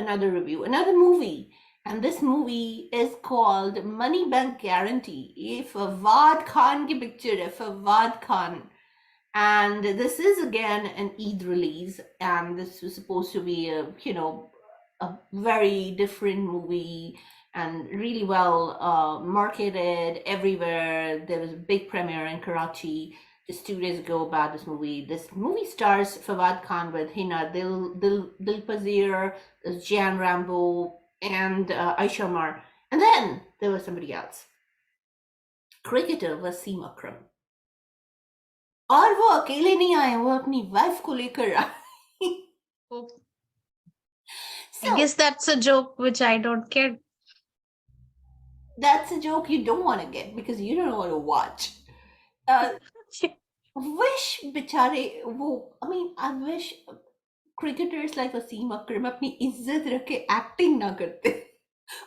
another review, another movie. And this movie is called Money Bank Guarantee. ये फवाद खान की picture है, Fawad Khan. And this is again an Eid release, and this was supposed to be a very different movie and really well marketed everywhere. There was a big premiere in Karachi just 2 days ago about this movie. This movie stars Fawad Khan with Hina Dil Pazir, Jan Rambo, and Aisha Mar. And then there was somebody else, cricketer Wasim Akram. और वो अकेले नहीं आए, वो अपनी wife को लेकर आए. Oh, I So guess that's a joke which I don't get. that's a joke you don't want to get because you don't want to watch. Uh, wish बेचारे वो, I mean, I wish cricketers like Wasim अकरम अपनी इज्जत रख के acting ना करते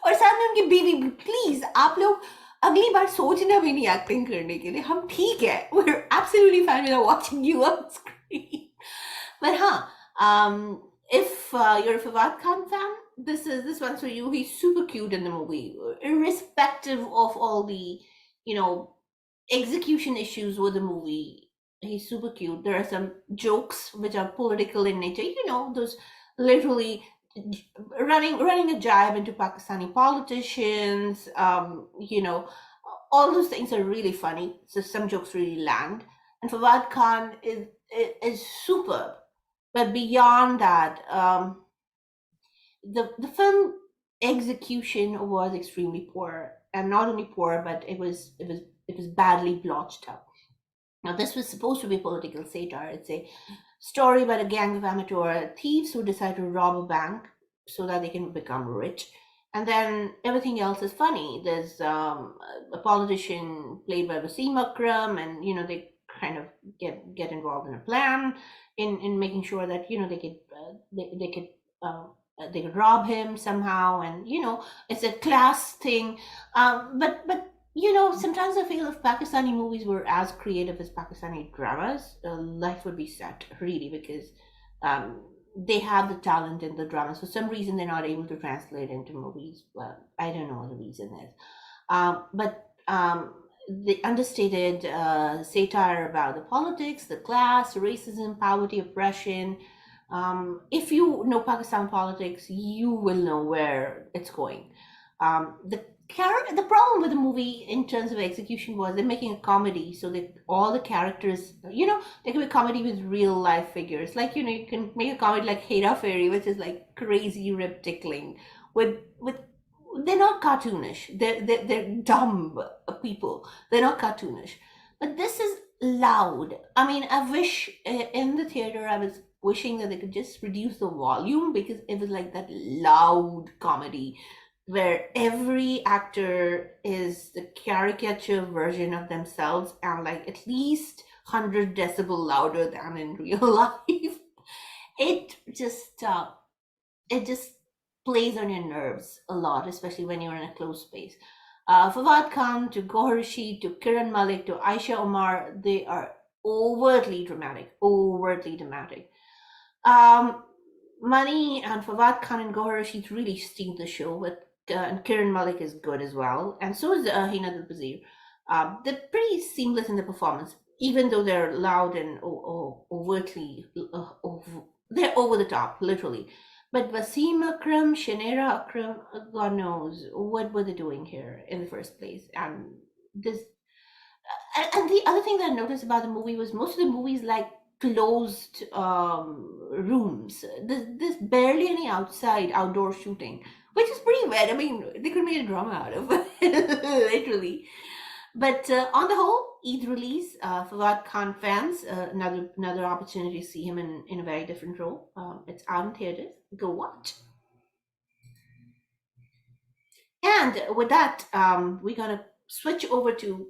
और साथ में उनकी बीवी भी. प्लीज आप लोग अगली बार सोचना भी नहीं एक्टिंग करने के लिए. हम ठीक है, we're absolutely fine without watching you on screen. But if you're a Fawad Khan fan, this one's for you. He's super cute in the movie, irrespective of all the you know execution issues with the movie. He's super cute. There are some jokes which are political in nature. Those literally running a jibe into Pakistani politicians. All those things are really funny. So some jokes really land. And Fawad Khan is superb. But beyond that, the film execution was extremely poor, and not only poor, but it was badly blotched out. Now, this was supposed to be political satire. It's a story about a gang of amateur thieves who decide to rob a bank so that they can become rich. And then everything else is funny. There's a politician played by Wasim Akram, and they kind of get involved in a plan in making sure that they could rob him somehow, and it's a class thing. But sometimes I feel if Pakistani movies were as creative as Pakistani dramas, life would be set, really, because they have the talent in the dramas. For some reason, they're not able to translate into movies. Well, I don't know what the reason is. But the understated satire about the politics, the class, racism, poverty, oppression. If you know Pakistan politics, you will know where it's going. The problem with the movie in terms of execution was they're making a comedy, so that all the characters, they can be a comedy with real life figures. Like, you can make a comedy like Hera Fairy, which is like crazy rib tickling with they're not cartoonish. They're dumb people. They're not cartoonish. But this is loud. I mean, I wish in the theater I was wishing that they could just reduce the volume because it was like that loud comedy where every actor is the caricature version of themselves and like at least 100 decibel louder than in real life. It just plays on your nerves a lot, especially when you're in a closed space. Fawad Khan to Gohar Rashid to Kiran Malik to Aisha Omar, they are overtly dramatic, overtly dramatic. Money and Fawad Khan and Gohar Rashid really steal the show, and Kiran Malik is good as well, and so is Hina Dil Pazir. They're pretty seamless in the performance, even though they're loud and overtly, they're over the top, literally. But Wasim Akram, Shanera Akram, God knows what were they doing here in the first place. And this, and the other thing that I noticed about the movie was most of the movies like closed rooms. There's barely any outdoor shooting, which is pretty weird. I mean, they could make a drama out of it, literally. But on the whole, Eid release, Fawad Khan fans, another opportunity to see him in a very different role. It's out in theaters. Go watch. And with that, we're gonna switch over to